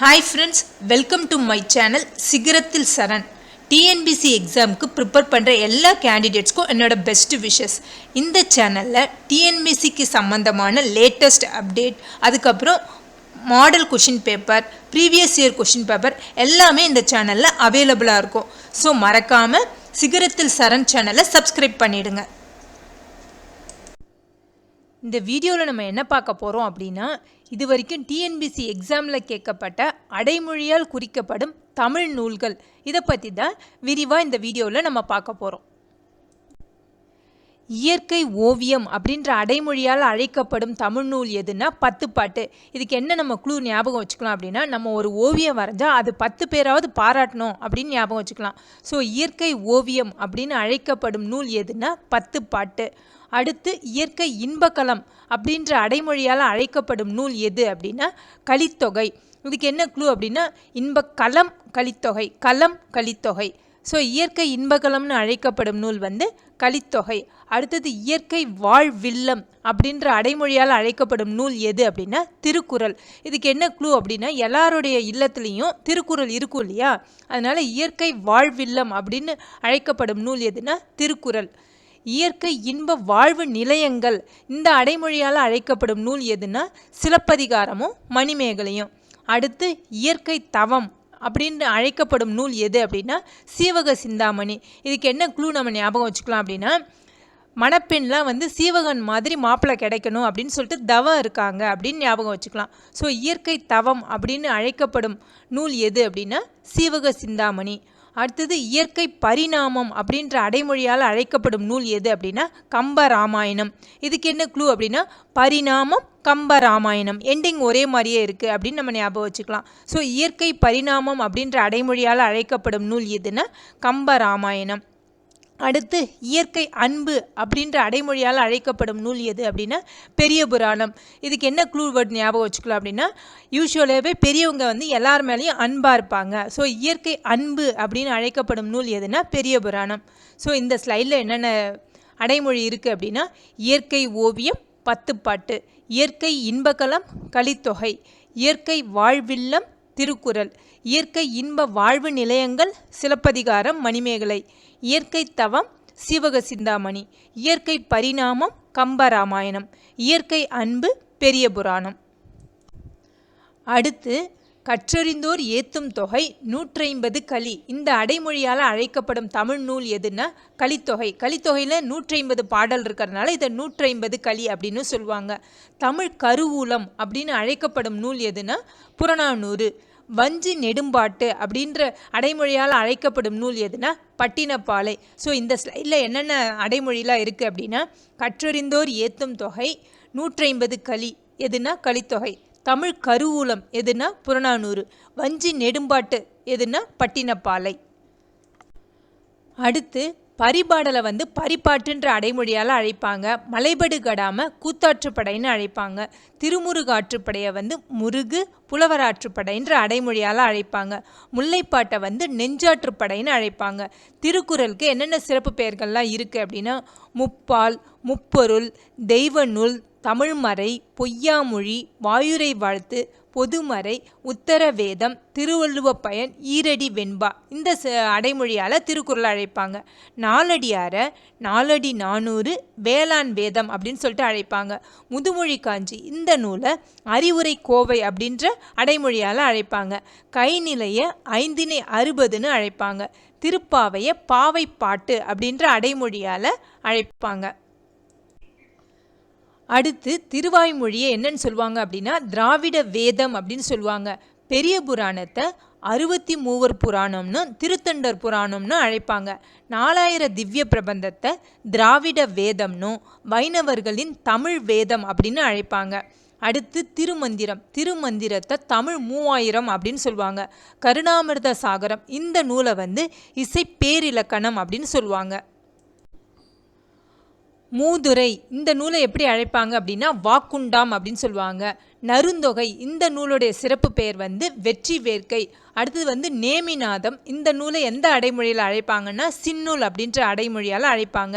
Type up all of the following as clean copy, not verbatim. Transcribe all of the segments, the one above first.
Hi friends, welcome to my channel சிகரத்தில் சரண். TNPSC எக்ஸாமுக்கு prepare பண்ணுற எல்லா கேண்டிடேட்ஸ்க்கும் என்னோட பெஸ்ட் விஷஸ். இந்த சேனலில் டிஎன்பிசிக்கு சம்மந்தமான லேட்டஸ்ட் அப்டேட், அதுக்கப்புறம் model question paper, previous year question paper எல்லாமே இந்த சேனலில் அவைலபிளாக இருக்கும். ஸோ மறக்காமல் சிகரத்தில் சரண் சேனலை சப்ஸ்கிரைப் பண்ணிவிடுங்க. இந்த வீடியோவில் நம்ம என்ன பார்க்க போகிறோம் அப்படின்னா, இது வரைக்கும் டிஎன்பிசி எக்ஸாமில் கேட்கப்பட்ட அடைமொழியால் குறிக்கப்படும் தமிழ் நூல்கள், இதை பற்றி தான் விரிவாக இந்த வீடியோவில் நம்ம பார்க்க போகிறோம். இயற்கை ஓவியம் அப்படின்ற அடைமொழியால் அழைக்கப்படும் தமிழ் நூல் எதுனா 10 பாட்டு. இதுக்கு என்ன நம்ம க்ளூ ஞாபகம் வச்சுக்கலாம் அப்படின்னா, நம்ம ஒரு ஓவியம் வரைஞ்சால் அது 10 பேராவது பாராட்டணும் அப்படின்னு ஞாபகம் வச்சுக்கலாம். ஸோ இயற்கை ஓவியம் அப்படின்னு அழைக்கப்படும் நூல் எதுனா 10 பாட்டு. அடுத்து இயற்கை இன்பக்கலம் அப்படின்ற அடைமொழியால் அழைக்கப்படும் நூல் எது அப்படின்னா கலித்தொகை. இதுக்கு என்ன க்ளூ அப்படின்னா, இன்பக்கலம் கலித்தொகை, களம் கலித்தொகை. ஸோ இயற்கை இன்பகலம்னு அழைக்கப்படும் நூல் கலித்தொகை. அடுத்தது இயற்கை வாழ்வில்லம் அப்படின்ற அடைமொழியால் அழைக்கப்படும் நூல் எது அப்படின்னா திருக்குறள். இதுக்கு என்ன க்ளூ அப்படின்னா, எல்லாருடைய இல்லத்துலேயும் திருக்குறள் இருக்கும் இல்லையா, அதனால இயற்கை வாழ்வில்லம் அப்படின்னு அழைக்கப்படும் நூல் எதுனா திருக்குறள். இயற்கை இன்ப வாழ்வு நிலையங்கள் இந்த அடைமொழியால் அழைக்கப்படும் நூல் எதுனா சிலப்பதிகாரமும் மணிமேகலையும். அடுத்து இயற்கை தவம் அப்படின்னு அழைக்கப்படும் நூல் எது அப்படின்னா சீவக சிந்தாமணி. இதுக்கு என்ன க்ளூ நம்ம ஞாபகம் வச்சுக்கலாம் அப்படின்னா, மணப்பெண்லாம் சீவகன் மாதிரி மாப்பிள்ளை கிடைக்கணும் அப்படின்னு சொல்லிட்டு தவம் இருக்காங்க அப்படின்னு ஞாபகம் வச்சுக்கலாம். ஸோ இயற்கை தவம் அப்படின்னு அழைக்கப்படும் நூல் எது அப்படின்னா சீவக சிந்தாமணி. அடுத்தது இயற்கை பரிணாமம் அப்படின்ற அடைமொழியால் அழைக்கப்படும் நூல் எது அப்படின்னா கம்பராமாயணம். இதுக்கு என்ன க்ளூ அப்படின்னா பரிணாமம் கம்பராமாயணம், எண்டிங் ஒரே மாதிரியே இருக்குது அப்படின்னு நம்ம ஞாபகம் வச்சுக்கலாம். ஸோ இயற்கை பரிணாமம் அப்படின்ற அடைமொழியால் அழைக்கப்படும் நூல் எதுனா கம்பராமாயணம். அடுத்து இயற்கை அன்பு அப்படின்ற அடைமொழியால் அழைக்கப்படும் நூல் எது அப்படின்னா பெரிய புராணம். இதுக்கு என்ன க்ளூ வேர்ட் ஞாபகம் வச்சுக்கலாம் அப்படின்னா, யூஸ்வலாகவே பெரியவங்க எல்லார் மேலேயும் அன்பாக இருப்பாங்க. ஸோ இயற்கை அன்பு அப்படின்னு அழைக்கப்படும் நூல் எதுனா பெரிய புராணம். ஸோ இந்த ஸ்லைடில் என்னென்ன அடைமொழி இருக்குது அப்படின்னா, இயற்கை ஓவியம் 10 பாட்டு, இயற்கை இன்பகலம் கலித்தொகை, இயற்கை வாழ்வில்லம் திருக்குறள், இயற்கை இன்ப வாழ்வு நிலையங்கள் சிலப்பதிகாரம் மணிமேகலை, இயற்கை தவம் சீவக சிந்தாமணி, இயற்கை பரிணாமம் கம்பராமாயணம், இயற்கை அன்பு பெரிய புராணம். அடுத்து கற்றறிந்தோர் ஏத்தும் தொகை 150 களி. இந்த அடைமொழியால் அழைக்கப்படும் தமிழ் நூல் எதுன்னா கலித்தொகை. கலித்தொகையில் 150 பாடல் இருக்கிறதுனால இதை 150 களி அப்படின்னு சொல்லுவாங்க. தமிழ் கருவூலம் அப்படின்னு அழைக்கப்படும் நூல் எதுனா புறநானூறு. வஞ்சி நெடும்பாட்டு அப்படின்ற அடைமொழியால் அழைக்கப்படும் நூல் எதுனா பட்டினப்பாலை. ஸோ இந்த ஸ்லைடில் என்னென்ன அடைமொழிலாம் இருக்குது அப்படின்னா, கற்றறிந்தோர் ஏத்தும் தொகை 150 களி எதுனா கலித்தொகை, தமிழ் கருவூலம் எதுனா புறநானூறு, வஞ்சி நெடும்பாட்டு எதுனா பட்டினப்பாலை. அடுத்து பரிபாடலை பரிபாட்டுன்ற அடைமொழியால் அழைப்பாங்க. மலைபடு கடாமல் கூத்தாற்றுப்படைன்னு அழைப்பாங்க. திருமுருகாற்றுப்படையை முருகு புலவராற்றுப்படைன்ற அடைமொழியால் அழைப்பாங்க. முல்லைப்பாட்டை நெஞ்சாற்றுப்படைன்னு அழைப்பாங்க. திருக்குறளுக்கு என்னென்ன சிறப்பு பெயர்கள்லாம் இருக்குது அப்படின்னா முப்பால், முப்பொருள், தெய்வ நூல், தமிழ்மறை, பொய்யாமொழி, வாயுரை வாழ்த்து, பொதுமறை, உத்தரவேதம், திருவள்ளுவ பயன், ஈரடி வெண்பா இந்த அடைமொழியால் திருக்குறள் அழைப்பாங்க. நாலடியாரை நாலடி 400 வேளாண் வேதம் அப்படின்னு சொல்லிட்டு அழைப்பாங்க. முதுமொழி காஞ்சி இந்த நூலை அறிவுரை கோவை அப்படின்ற அடைமொழியால் அழைப்பாங்க. கைநிலைய 5 60ன்னு அழைப்பாங்க. திருப்பாவையை பாவை பாட்டு அப்படின்ற அடைமொழியால் அழைப்பாங்க. அடுத்து திருவாய்மொழியை என்னன்னு சொல்லுவாங்க அப்படின்னா திராவிட வேதம் அப்படின்னு சொல்லுவாங்க. பெரிய புராணத்தை 63 புராணம்னு திருத்தொண்டர் புராணம்னு அழைப்பாங்க. 4000 திவ்ய பிரபந்தத்தை திராவிட வேதம்னும் வைணவர்களின் தமிழ் வேதம் அப்படின்னு அழைப்பாங்க. அடுத்து திருமந்திரம், திருமந்திரத்தை தமிழ் 3000 அப்படின்னு சொல்லுவாங்க. கருணாமிர்த சாகரம் இந்த நூலை இசை பேரிலக்கணம் அப்படின்னு சொல்லுவாங்க. மூதுரை இந்த நூலை எப்படி அழைப்பாங்க அப்படின்னா வாக்குண்டாம் அப்படின்னு சொல்லுவாங்க. நருந்தொகை இந்த நூலுடைய சிறப்பு பெயர் வந்து வெற்றி வேர்க்கை. அடுத்தது நேமிநாதம் இந்த நூலை எந்த அடைமொழியில் அழைப்பாங்கன்னா சின்னூல் அப்படின்ற அடைமொழியால் அழைப்பாங்க.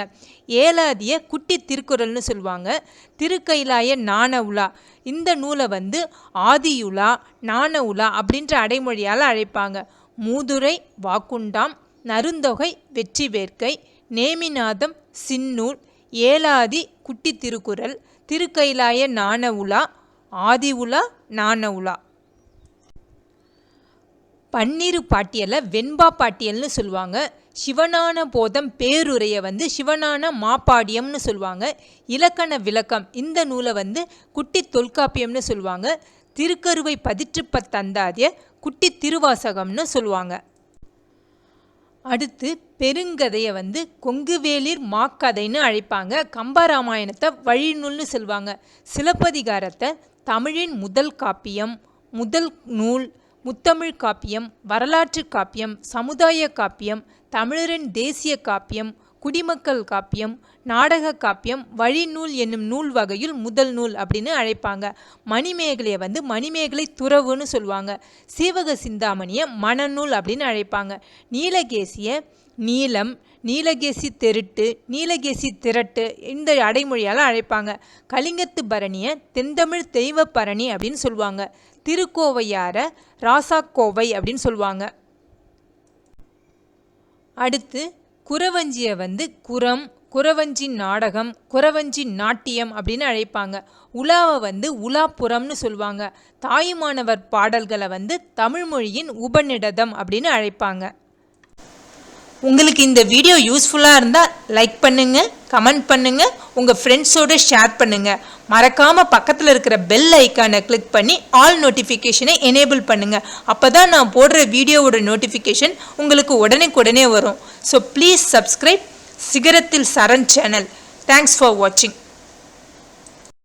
ஏலாதிய குட்டி திருக்குறள்னு சொல்லுவாங்க. திருக்கைலாய நாண உலா இந்த நூலை ஆதியுலா நாண உலா அப்படின்ற அடைமொழியால் அழைப்பாங்க. மூதுரை வாக்குண்டாம், நருந்தொகை வெற்றி வேர்க்கை, நேமிநாதம் சின்னூல், ஏலாதி குட்டி திருக்குறள், திருக்கைலாய நாண உலா, ஆதி உலா நாண உலா. பன்னிரு பாட்டியலை வெண்பா பாட்டியல்னு சொல்லுவாங்க. சிவஞான போதம் பேருரையை சிவஞான மாப்பாடியம்னு சொல்லுவாங்க. இலக்கண விளக்கம் இந்த நூலை குட்டி தொல்காப்பியம்னு சொல்லுவாங்க. திருக்கருவை பதிற்றுப்பத்தந்தாதிய குட்டி திருவாசகம்னு சொல்லுவாங்க. அடுத்து பெருங்கதையை கொங்குவேளிர் மாக்கதைன்னு அழைப்பாங்க. கம்பராமாயணத்தை வழிநூல்னு சொல்லுவாங்க. சிலப்பதிகாரத்தை தமிழின் முதல் காப்பியம், முதல் நூல், முத்தமிழ் காப்பியம், வரலாற்று காப்பியம், சமுதாய காப்பியம், தமிழரின் தேசிய காப்பியம், குடிமக்கள் காப்பியம், நாடக காப்பியம், வழிநூல் என்னும் நூல் வகையில் முதல் நூல் அப்படின்னு அழைப்பாங்க. மணிமேகலையை மணிமேகலை துறவுன்னு சொல்லுவாங்க. சீவக சிந்தாமணியை மணநூல் அப்படின்னு அழைப்பாங்க. நீலகேசியை நீலம், நீலகேசி தெருட்டு, நீலகேசி திரட்டு இந்த அடைமொழியால் அழைப்பாங்க. கலிங்கத்து பரணியை தென்தமிழ் தெய்வ பரணி அப்படின்னு சொல்லுவாங்க. திருக்கோவையார ராசாக்கோவை அப்படின்னு சொல்லுவாங்க. அடுத்து குறவஞ்சியை குரம், குறவஞ்சி நாடகம், குறவஞ்சி நாட்டியம் அப்படின்னு அழைப்பாங்க. உலாவை உலாப்புறம்னு சொல்லுவாங்க. தாயுமானவர் பாடல்களை தமிழ் மொழியின் உபநிடதம் அப்படின்னு அழைப்பாங்க. உங்களுக்கு இந்த வீடியோ யூஸ்ஃபுல்லாக இருந்தால் லைக் பண்ணுங்கள், கமெண்ட் பண்ணுங்கள், உங்கள் ஃப்ரெண்ட்ஸோடு ஷேர் பண்ணுங்கள். மறக்காமல் பக்கத்தில் இருக்கிற பெல் ஐக்கானை கிளிக் பண்ணி ஆல் நோட்டிஃபிகேஷனை எனேபிள் பண்ணுங்கள். அப்போ தான் நான் போடுற வீடியோவோட நோட்டிஃபிகேஷன் உங்களுக்கு உடனே வரும். ஸோ ப்ளீஸ் சப்ஸ்கிரைப் சிகரத்தில் சரண் சேனல். தேங்க்ஸ் ஃபார் வாட்சிங்.